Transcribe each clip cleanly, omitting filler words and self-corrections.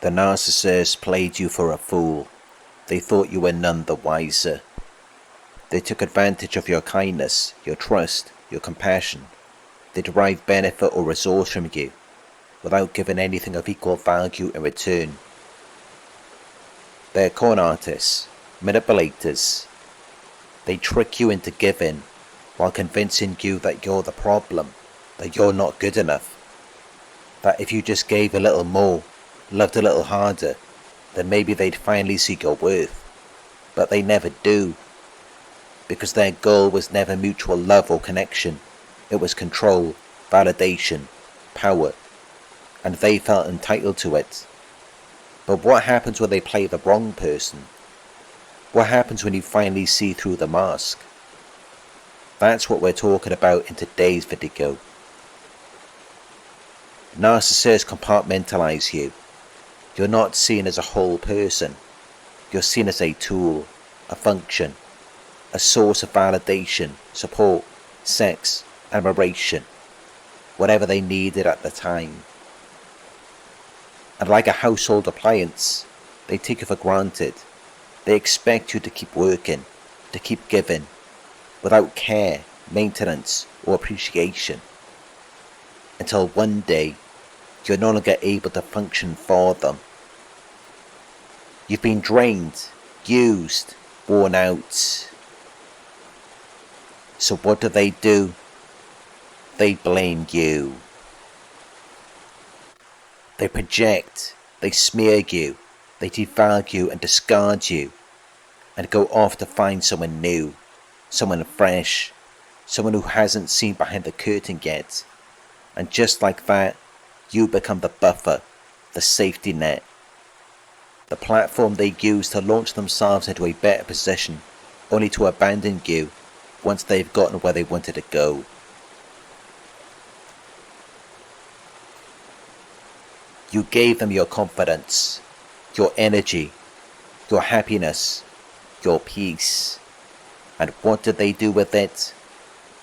The narcissist played you for a fool. They thought you were none the wiser. They took advantage of your kindness, your trust, your compassion. They derived benefit or resource from you, without giving anything of equal value in return. They're con artists, manipulators. They trick you into giving, while convincing you that you're the problem, that you're not good enough, that if you just gave a little more, loved a little harder, then maybe they'd finally see your worth. But they never do, because their goal was never mutual love or connection. It was control, validation, power, and they felt entitled to it. But what happens when they play the wrong person? What happens when you finally see through the mask? That's what we're talking about in today's video. Narcissists compartmentalize you. You're not seen as a whole person. You're seen as a tool, a function, a source of validation, support, sex, admiration, whatever they needed at the time. And like a household appliance, they take you for granted. They expect you to keep working, to keep giving, without care, maintenance, or appreciation. Until one day, you're no longer able to function for them. You've been drained, used, worn out. So what do? They blame you. They project, they smear you, they devalue and discard you, and go off to find someone new, someone fresh, someone who hasn't seen behind the curtain yet. And just like that, you become the buffer, the safety net, the platform they use to launch themselves into a better position, only to abandon you once they've gotten where they wanted to go. You gave them your confidence, your energy, your happiness, your peace. And what did they do with it?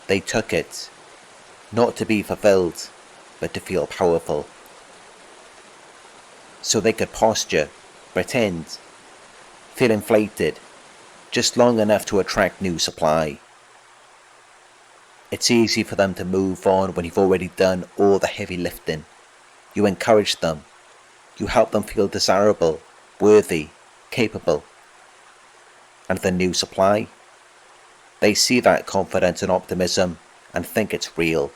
They took it, not to be fulfilled, but to feel powerful. So they could posture, pretend, feel inflated, just long enough to attract new supply. It's easy for them to move on when you've already done all the heavy lifting. You encourage them. You help them feel desirable, worthy, capable. And the new supply? They see that confidence and optimism and think it's real.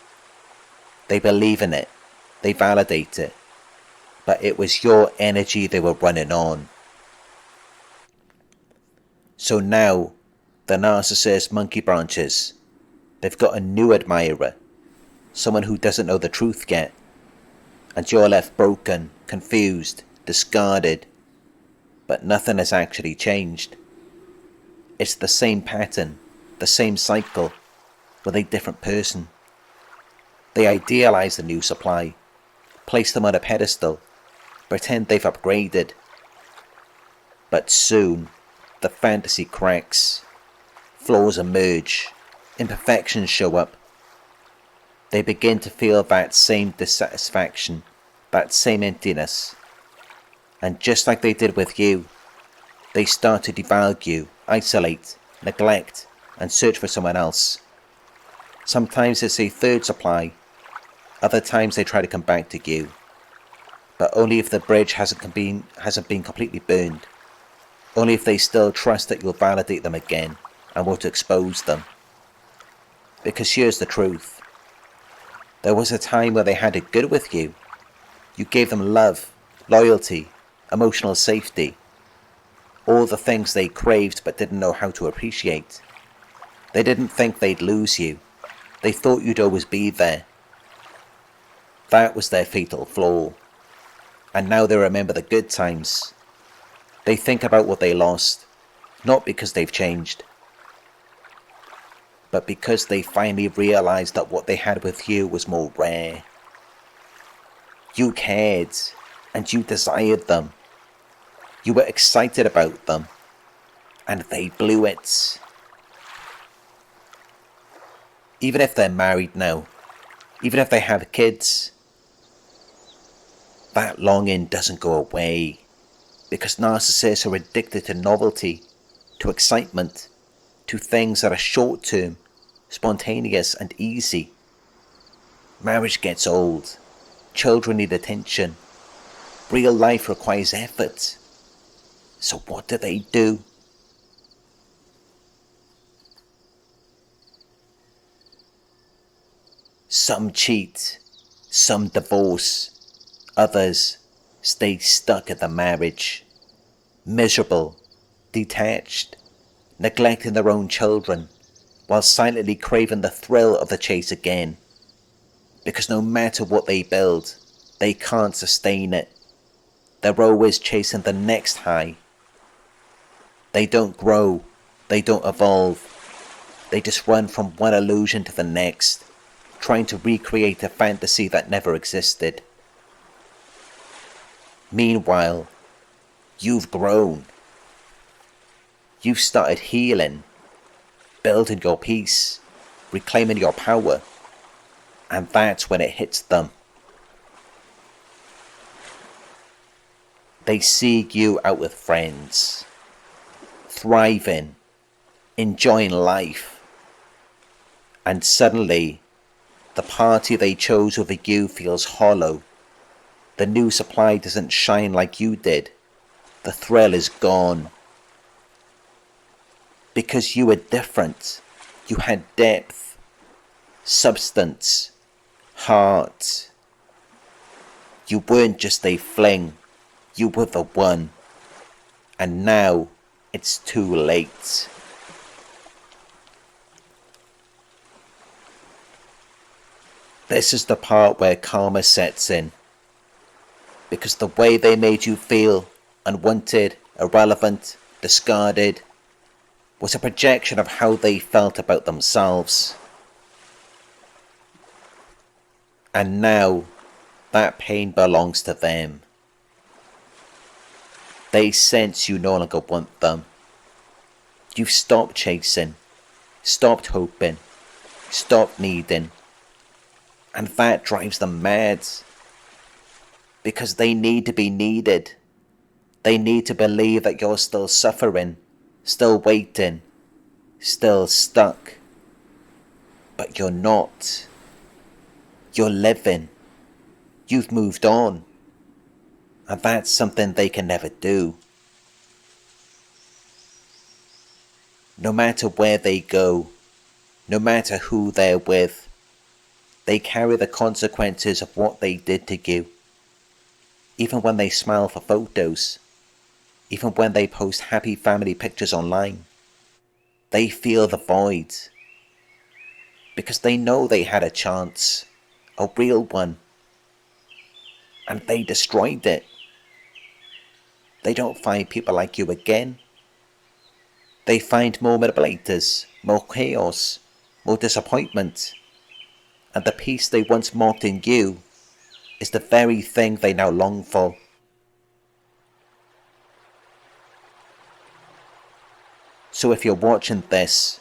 They believe in it. They validate it. But it was your energy they were running on. So now, the narcissist monkey branches. They've got a new admirer. Someone who doesn't know the truth yet. And you're left broken, confused, discarded. But nothing has actually changed. It's the same pattern, the same cycle, with a different person. They idealize the new supply, place them on a pedestal, pretend they've upgraded. But soon, the fantasy cracks. Flaws emerge, imperfections show up. They begin to feel that same dissatisfaction, that same emptiness. And just like they did with you, they start to devalue, isolate, neglect, and search for someone else. Sometimes it's a third supply, other times they try to come back to you. But only if the bridge hasn't been completely burned. Only if they still trust that you'll validate them again and won't expose them. Because here's the truth. There was a time where they had it good with you. You gave them love, loyalty, emotional safety. All the things they craved but didn't know how to appreciate. They didn't think they'd lose you. They thought you'd always be there. That was their fatal flaw. And now they remember the good times. They think about what they lost, not because they've changed, but because they finally realized that what they had with you was more rare. You cared, and you desired them. You were excited about them, and they blew it. Even if they're married now, even if they have kids, that longing doesn't go away, because narcissists are addicted to novelty, to excitement, to things that are short-term, spontaneous and easy. Marriage gets old, children need attention, real life requires effort. So what do? Some cheat, some divorce, others stay stuck in the marriage, miserable, detached, neglecting their own children, while silently craving the thrill of the chase again. Because no matter what they build, they can't sustain it. They're always chasing the next high. They don't grow, they don't evolve. They just run from one illusion to the next, trying to recreate a fantasy that never existed. Meanwhile, you've grown. You've started healing, building your peace, reclaiming your power, and that's when it hits them. They seek you out with friends, thriving, enjoying life, and suddenly the party they chose over you feels hollow. The new supply doesn't shine like you did. The thrill is gone. Because you were different. You had depth, substance, heart. You weren't just a fling. You were the one. And now it's too late. This is the part where karma sets in. Because the way they made you feel, unwanted, irrelevant, discarded, was a projection of how they felt about themselves. And now, that pain belongs to them. They sense you no longer want them. You've stopped chasing, stopped hoping, stopped needing. And that drives them mad. Because they need to be needed. They need to believe that you're still suffering, still waiting, still stuck. But you're not. You're living. You've moved on. And that's something they can never do. No matter where they go, no matter who they're with, they carry the consequences of what they did to you. Even when they smile for photos, even when they post happy family pictures online, they feel the void. Because they know they had a chance, a real one, and they destroyed it. They don't find people like you again. They find more manipulators, more chaos, more disappointment. And the peace they once mocked in you is the very thing they now long for. So if you're watching this,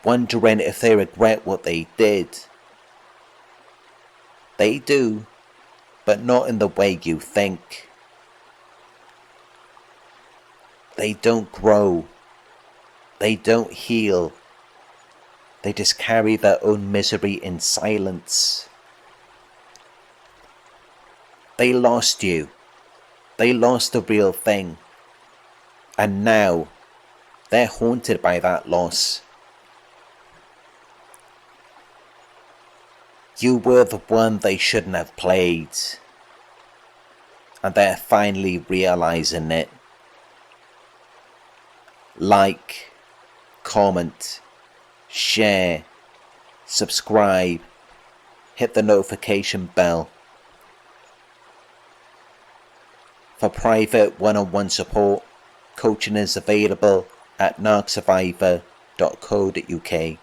wondering if they regret what they did, they do, but not in the way you think. They don't grow. They don't heal. They just carry their own misery in silence. They lost you. They lost the real thing. And now, they're haunted by that loss. You were the one they shouldn't have played. And they're finally realizing it. Like, comment, share, subscribe, hit the notification bell. For private one-on-one support, coaching is available at narcsurvivor.co.uk.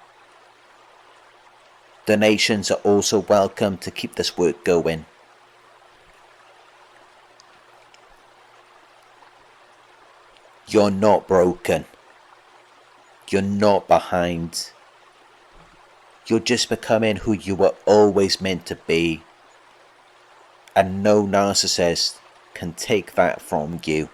Donations are also welcome to keep this work going. You're not broken. You're not behind. You're just becoming who you were always meant to be. And no narcissist can take that from you.